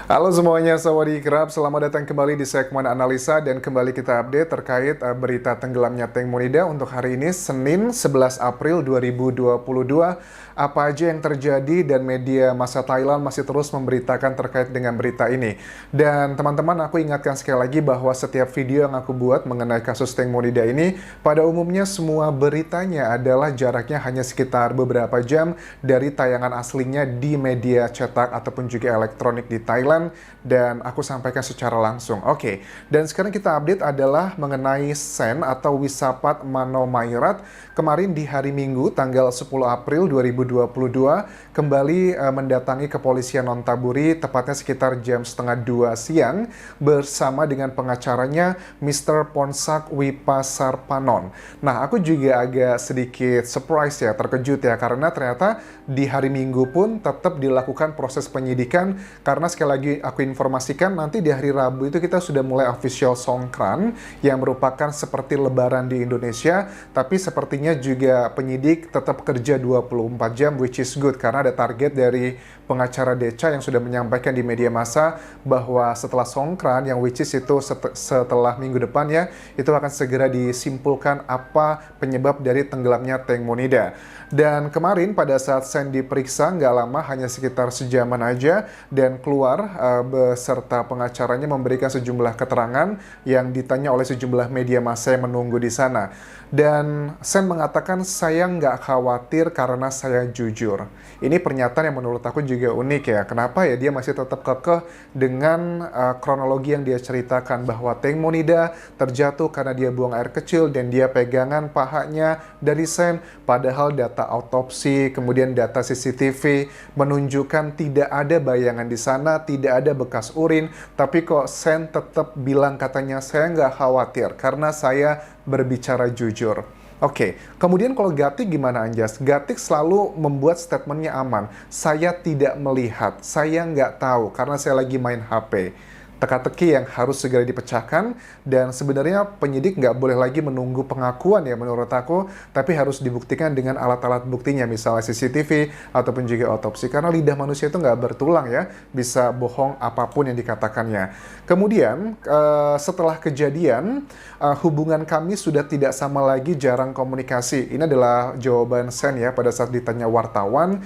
Halo semuanya, sawadee-krab. Selamat datang kembali di segmen analisa dan kembali kita update terkait berita tenggelamnya Tank Monida untuk hari ini, Senin 11 April 2022. Apa aja yang terjadi dan media massa Thailand masih terus memberitakan terkait dengan berita ini. Dan teman-teman, aku ingatkan sekali lagi bahwa setiap video yang aku buat mengenai kasus Tank Monida ini, pada umumnya semua beritanya adalah jaraknya hanya sekitar beberapa jam dari tayangan aslinya di media cetak ataupun juga elektronik di Thailand, dan aku sampaikan secara langsung. Oke, dan sekarang kita update adalah mengenai Sen atau Wisapat Manomairat. Kemarin di hari Minggu tanggal 10 April 2022 kembali mendatangi kepolisian Nonthaburi tepatnya sekitar jam setengah 2 siang bersama dengan pengacaranya Mr. Ponsak Wipasarpanon. Nah, aku juga agak sedikit surprise ya, terkejut ya, karena ternyata di hari Minggu pun tetap dilakukan proses penyidikan, karena sekali lagi aku informasikan nanti di hari Rabu itu kita sudah mulai official Songkran yang merupakan seperti lebaran di Indonesia, tapi sepertinya juga penyidik tetap kerja 24 jam, which is good karena ada target dari pengacara Deca yang sudah menyampaikan di media massa bahwa setelah Songkran yang which is itu setelah minggu depan ya, itu akan segera disimpulkan apa penyebab dari tenggelamnya Tank Monida. Dan kemarin pada saat Sen diperiksa nggak lama, hanya sekitar sejaman aja, dan keluar beserta pengacaranya memberikan sejumlah keterangan yang ditanya oleh sejumlah media massa yang menunggu di sana. Dan Sen mengatakan, saya nggak khawatir karena saya jujur. Ini pernyataan yang menurut aku juga unik ya. Kenapa ya dia masih tetap kekeh dengan kronologi yang dia ceritakan bahwa Tank Monida terjatuh karena dia buang air kecil dan dia pegangan pahanya dari Sen. Padahal data autopsi, kemudian data CCTV menunjukkan tidak ada bayangan di sana, tidak ada bekas urin. Tapi kok Sen tetap bilang katanya saya nggak khawatir karena saya berbicara jujur. Oke, kemudian kalau Gatik gimana Anjas? Gatik selalu membuat statementnya aman. Saya tidak melihat, saya nggak tahu karena saya lagi main HP. Teka-teki yang harus segera dipecahkan, dan sebenarnya penyidik nggak boleh lagi menunggu pengakuan ya menurut aku, tapi harus dibuktikan dengan alat-alat buktinya, misalnya CCTV ataupun juga otopsi, karena lidah manusia itu nggak bertulang ya, bisa bohong apapun yang dikatakannya. Kemudian setelah kejadian, hubungan kami sudah tidak sama lagi, jarang komunikasi. Ini adalah jawaban Sen ya pada saat ditanya wartawan,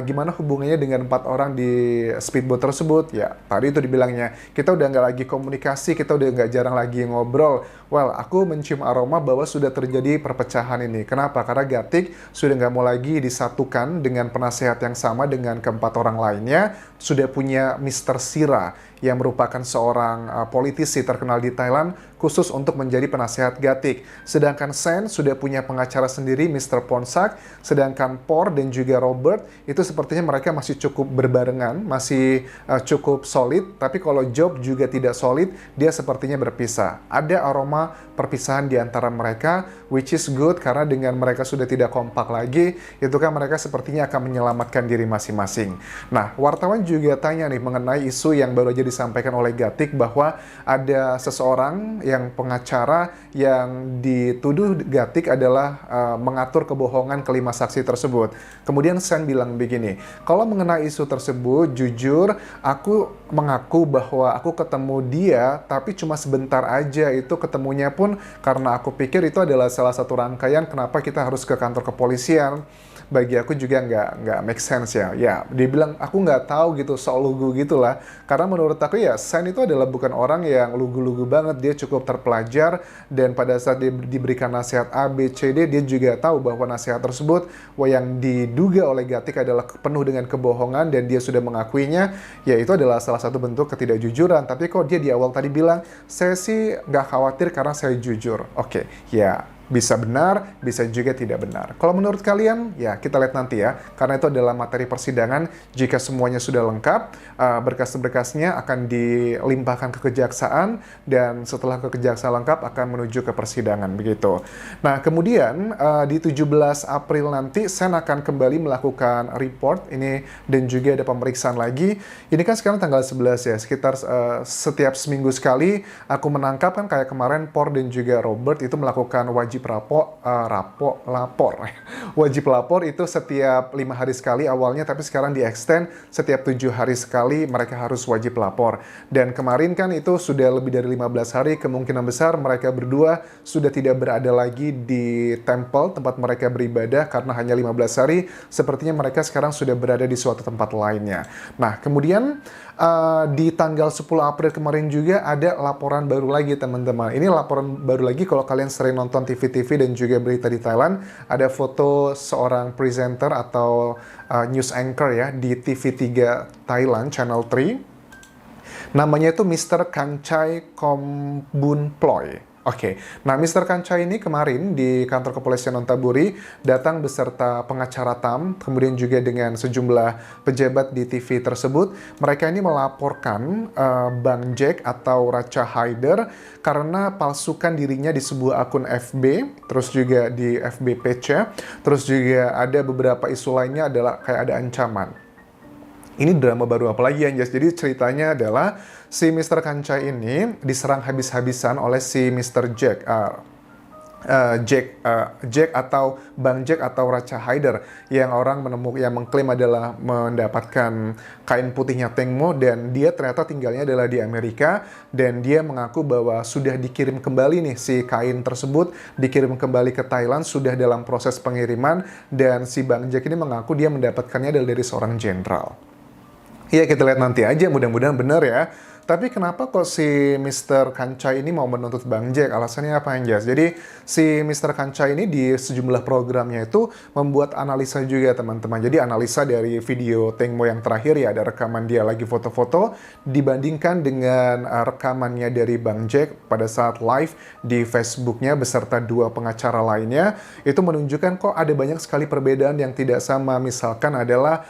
gimana hubungannya dengan 4 orang di speedboat tersebut. Ya, tadi itu dibilangnya, kita udah nggak lagi komunikasi, kita udah nggak jarang lagi ngobrol. Well, aku mencium aroma bahwa sudah terjadi perpecahan ini. Kenapa? Karena Gatik sudah nggak mau lagi disatukan dengan penasehat yang sama dengan keempat orang lainnya. Sudah punya Mr. Sira yang merupakan seorang politisi terkenal di Thailand khusus untuk menjadi penasehat Gatik. Sedangkan Sen sudah punya pengacara sendiri, Mr. Ponsak. Sedangkan Por dan juga Robert itu sepertinya mereka masih cukup berbarengan, masih cukup solid. Tapi kalau Job juga tidak solid, dia sepertinya berpisah. Ada aroma perpisahan di antara mereka, which is good karena dengan mereka sudah tidak kompak lagi, itu kan mereka sepertinya akan menyelamatkan diri masing-masing. Nah, wartawan juga tanya nih mengenai isu yang baru aja disampaikan oleh Gatik bahwa ada seseorang yang pengacara yang dituduh Gatik adalah mengatur kebohongan kelima saksi tersebut. Kemudian Sen bilang begini, kalau mengenai isu tersebut, jujur aku mengaku bahwa aku ketemu dia, tapi cuma sebentar aja, itu ketemunya pun karena aku pikir itu adalah salah satu rangkaian kenapa kita harus ke kantor kepolisian. Bagi aku juga nggak make sense ya. Ya, dia bilang aku nggak tahu gitu, soal lugu gitulah. Karena menurut aku ya, Sen itu adalah bukan orang yang lugu-lugu banget. Dia cukup terpelajar, dan pada saat dia diberikan nasihat A, B, C, D, dia juga tahu bahwa nasihat tersebut yang diduga oleh Gatik adalah penuh dengan kebohongan dan dia sudah mengakuinya. Ya, itu adalah salah satu bentuk ketidakjujuran. Tapi kok dia di awal tadi bilang, saya sih nggak khawatir karena saya jujur. Oke, ya. Bisa benar, bisa juga tidak benar. Kalau menurut kalian, ya kita lihat nanti ya. Karena itu adalah materi persidangan. Jika semuanya sudah lengkap, berkas-berkasnya akan dilimpahkan ke kejaksaan, dan setelah ke kejaksaan lengkap akan menuju ke persidangan, begitu. Nah, kemudian di 17 April nanti Sen akan kembali melakukan report ini, dan juga ada pemeriksaan lagi. Ini kan sekarang tanggal 11 ya, sekitar setiap seminggu sekali aku menangkap kan, kayak kemarin Por dan juga Robert itu melakukan wajib wajib lapor. Wajib lapor itu setiap 5 hari sekali awalnya, tapi sekarang di-extend setiap 7 hari sekali mereka harus wajib lapor. Dan kemarin kan itu sudah lebih dari 15 hari, kemungkinan besar mereka berdua sudah tidak berada lagi di temple tempat mereka beribadah karena hanya 15 hari, sepertinya mereka sekarang sudah berada di suatu tempat lainnya. Nah, kemudian di tanggal 10 April kemarin juga ada laporan baru lagi, teman-teman. Ini laporan baru lagi kalau kalian sering nonton TV-TV dan juga berita di Thailand, ada foto seorang presenter atau news anchor ya di TV3 Thailand, Channel 3. Namanya itu Mr. Kanchai Kombunploy. Oke, nah Mr. Kanchai ini kemarin di kantor kepolisian Nonthaburi datang beserta pengacara TAM, kemudian juga dengan sejumlah pejabat di TV tersebut. Mereka ini melaporkan Bang Jack atau Racha Haider karena palsukan dirinya di sebuah akun FB, terus juga di FB page-nya, terus juga ada beberapa isu lainnya adalah kayak ada ancaman. Ini drama baru apa lagi, Anjas? Jadi ceritanya adalah si Mr. Kanchai ini diserang habis-habisan oleh si Mr. Jack atau Bang Jack atau Racha Haider yang orang yang mengklaim adalah mendapatkan kain putihnya Tengmo, dan dia ternyata tinggalnya adalah di Amerika, dan dia mengaku bahwa sudah dikirim kembali nih si kain tersebut, dikirim kembali ke Thailand, sudah dalam proses pengiriman, dan si Bang Jack ini mengaku dia mendapatkannya adalah dari seorang jenderal. Iya, kita lihat nanti aja, mudah-mudahan benar ya. Tapi kenapa kok si Mr. Kanchai ini mau menuntut Bang Jack? Alasannya apa, Anjas? Jadi si Mr. Kanchai ini di sejumlah programnya itu membuat analisa juga, teman-teman. Jadi analisa dari video Tengmo yang terakhir ya, ada rekaman dia lagi foto-foto dibandingkan dengan rekamannya dari Bang Jack pada saat live di Facebooknya beserta 2 pengacara lainnya. Itu menunjukkan kok ada banyak sekali perbedaan yang tidak sama. Misalkan adalah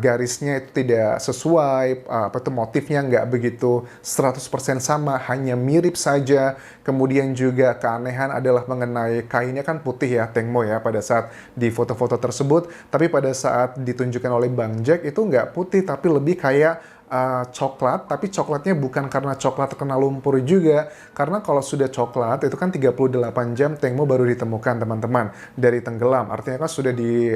garisnya itu tidak sesuai, motifnya nggak begitu 100% sama, hanya mirip saja. Kemudian juga keanehan adalah mengenai kainnya kan putih ya, Tengmo ya, pada saat di foto-foto tersebut. Tapi pada saat ditunjukkan oleh Bang Jack itu nggak putih, tapi lebih kayak coklat, tapi coklatnya bukan karena coklat terkena lumpur juga, karena kalau sudah coklat itu kan 38 jam Tengmo baru ditemukan, teman-teman, dari tenggelam. Artinya kan sudah di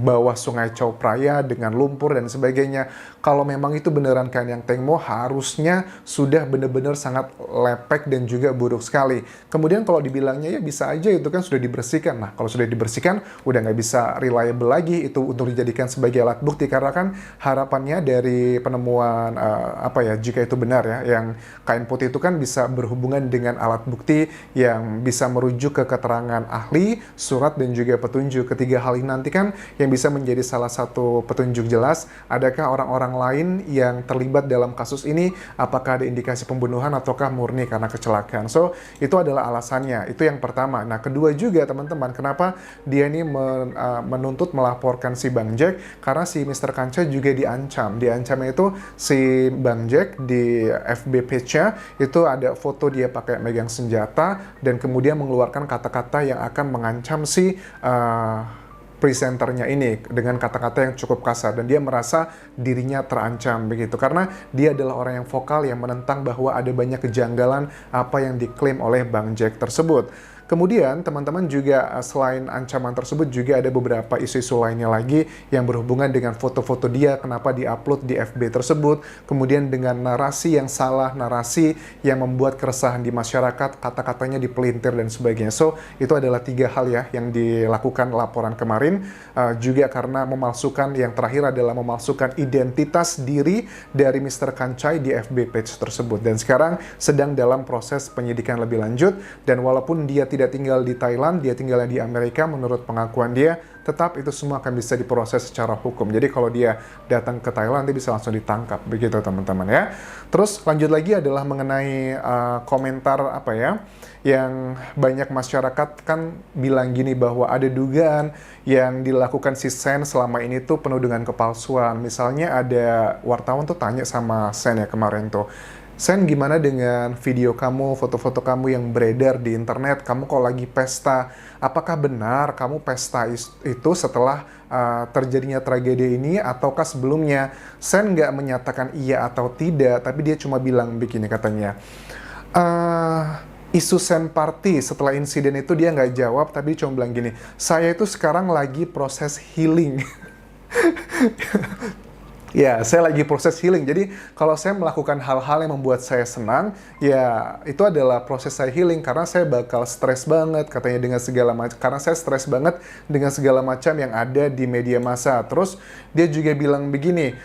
bawah sungai Chao Phraya dengan lumpur dan sebagainya. Kalau memang itu beneran kain yang Tengmo, harusnya sudah benar-benar sangat lepek dan juga buruk sekali. Kemudian kalau dibilangnya ya bisa aja itu kan sudah dibersihkan. Nah, kalau sudah dibersihkan udah nggak bisa reliable lagi itu untuk dijadikan sebagai alat bukti, karena kan harapannya dari penemuan jika itu benar ya, yang kain putih itu kan bisa berhubungan dengan alat bukti yang bisa merujuk ke keterangan ahli, surat, dan juga petunjuk. Ketiga hal ini nanti kan yang bisa menjadi salah satu petunjuk jelas adakah orang-orang lain yang terlibat dalam kasus ini, apakah ada indikasi pembunuhan ataukah murni karena kecelakaan. So itu adalah alasannya, itu yang pertama. Nah, kedua juga teman-teman, kenapa dia ini menuntut melaporkan si Bang Jack, karena si Mr. Kanchai juga diancamnya itu si Bang Jack di FB page-nya itu ada foto dia pakai megang senjata dan kemudian mengeluarkan kata-kata yang akan mengancam si presenternya ini dengan kata-kata yang cukup kasar, dan dia merasa dirinya terancam begitu karena dia adalah orang yang vokal yang menentang bahwa ada banyak kejanggalan apa yang diklaim oleh Bang Jack tersebut. Kemudian teman-teman juga selain ancaman tersebut juga ada beberapa isu-isu lainnya lagi yang berhubungan dengan foto-foto dia, kenapa di-upload di FB tersebut, kemudian dengan narasi yang salah, narasi yang membuat keresahan di masyarakat, kata-katanya dipelintir dan sebagainya. So, itu adalah 3 hal ya yang dilakukan laporan kemarin, juga karena memalsukan, yang terakhir adalah memalsukan identitas diri dari Mr. Kanchai di FB page tersebut. Dan sekarang sedang dalam proses penyidikan lebih lanjut, dan walaupun dia tidak tinggal di Thailand, dia tinggalnya di Amerika, menurut pengakuan dia, tetap itu semua akan bisa diproses secara hukum. Jadi kalau dia datang ke Thailand, dia bisa langsung ditangkap, begitu teman-teman ya. Terus lanjut lagi adalah mengenai komentar yang banyak masyarakat kan bilang gini, bahwa ada dugaan yang dilakukan si Sen selama ini tuh penuh dengan kepalsuan. Misalnya ada wartawan tuh tanya sama Sen ya kemarin tuh, Sen, gimana dengan video kamu, foto-foto kamu yang beredar di internet? Kamu kok lagi pesta? Apakah benar kamu pesta itu setelah terjadinya tragedi ini ataukah sebelumnya? Sen nggak menyatakan iya atau tidak, tapi dia cuma bilang begini katanya. isu Sen Party. Setelah insiden itu dia nggak jawab, tapi dia cuma bilang gini, saya itu sekarang lagi proses healing. Ya, saya lagi proses healing. Jadi, kalau saya melakukan hal-hal yang membuat saya senang, ya itu adalah proses saya healing. Karena saya bakal stres banget, katanya dengan segala macam. Karena saya stres banget dengan segala macam yang ada di media massa. Terus, dia juga bilang begini,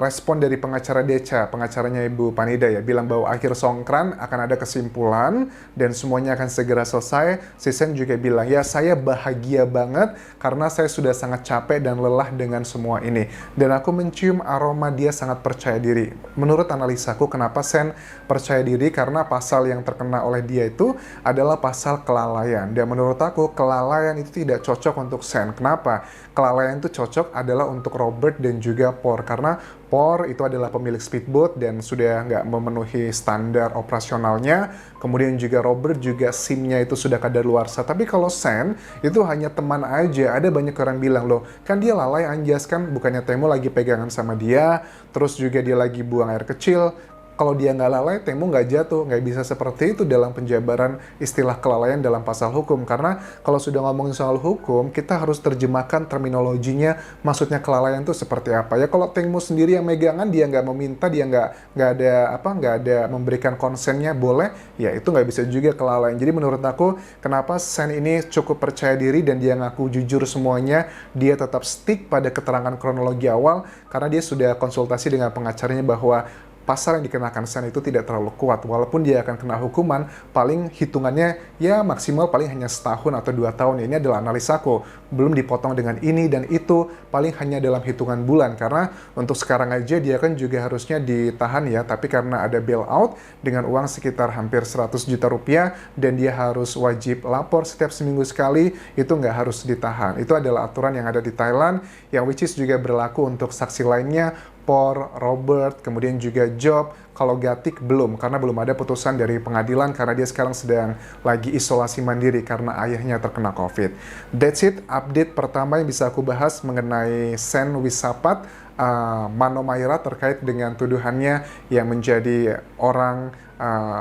respon dari pengacara Deca, pengacaranya Ibu Panida ya, bilang bahwa akhir Songkran akan ada kesimpulan, dan semuanya akan segera selesai. Si Sen juga bilang, ya saya bahagia banget, karena saya sudah sangat capek dan lelah dengan semua ini. Dan aku mencium aroma dia sangat percaya diri. Menurut analisaku, kenapa Sen percaya diri? Karena pasal yang terkena oleh dia itu adalah pasal kelalaian. Dan menurut aku, kelalaian itu tidak cocok untuk Sen. Kenapa? Kelalaian itu cocok adalah untuk Robert dan juga Por. Karena Por itu adalah pemilik speedboat dan sudah nggak memenuhi standar operasionalnya. Kemudian juga Robert juga SIM-nya itu sudah kadaluarsa. Tapi kalau Sen itu hanya teman aja. Ada banyak orang bilang, loh kan dia lalai anjas, kan bukannya Temu lagi pegangan sama dia, terus juga dia lagi buang air kecil. Kalau dia nggak lalai, Temu nggak jatuh. Nggak bisa seperti itu dalam penjabaran istilah kelalaian dalam pasal hukum. Karena kalau sudah ngomongin soal hukum, kita harus terjemahkan terminologinya, maksudnya kelalaian itu seperti apa. Ya kalau Temu sendiri yang megangan, dia nggak meminta, dia nggak ada memberikan konsennya, boleh, ya itu nggak bisa juga kelalaian. Jadi menurut aku, kenapa Sen ini cukup percaya diri dan dia ngaku jujur semuanya, dia tetap stick pada keterangan kronologi awal, karena dia sudah konsultasi dengan pengacaranya bahwa pasal yang dikenakan Sen itu tidak terlalu kuat. Walaupun dia akan kena hukuman, paling hitungannya ya maksimal paling hanya setahun atau 2 tahun. Ini adalah analisaku. Belum dipotong dengan ini dan itu, paling hanya dalam hitungan bulan. Karena untuk sekarang aja dia kan juga harusnya ditahan ya. Tapi karena ada bailout dengan uang sekitar hampir 100 juta rupiah dan dia harus wajib lapor setiap seminggu sekali, itu nggak harus ditahan. Itu adalah aturan yang ada di Thailand, yang which is juga berlaku untuk saksi lainnya, Por, Robert, kemudian juga Job. Kalau Gatik belum, karena belum ada putusan dari pengadilan, karena dia sekarang sedang lagi isolasi mandiri karena ayahnya terkena COVID. That's it, update pertama yang bisa aku bahas mengenai Sen Wissapat Manomaira terkait dengan tuduhannya yang menjadi orang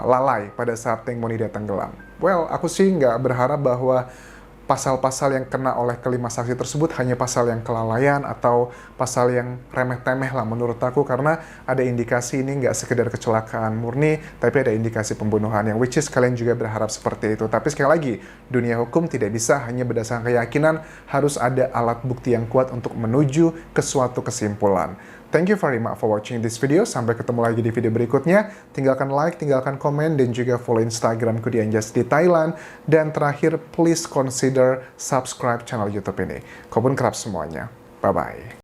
lalai pada saat Teng Monida tenggelam. Well, aku sih nggak berharap bahwa pasal-pasal yang kena oleh kelima saksi tersebut hanya pasal yang kelalaian atau pasal yang remeh-temeh lah menurut aku, karena ada indikasi ini nggak sekedar kecelakaan murni, tapi ada indikasi pembunuhan, yang which is kalian juga berharap seperti itu. Tapi sekali lagi, dunia hukum tidak bisa hanya berdasarkan keyakinan, harus ada alat bukti yang kuat untuk menuju ke suatu kesimpulan. Thank you very much for watching this video. Sampai ketemu lagi di video berikutnya. Tinggalkan like, tinggalkan komen, dan juga follow Instagramku di Anjas di Thailand. Dan terakhir, please consider subscribe channel YouTube ini. Kobun kerap semuanya. Bye-bye.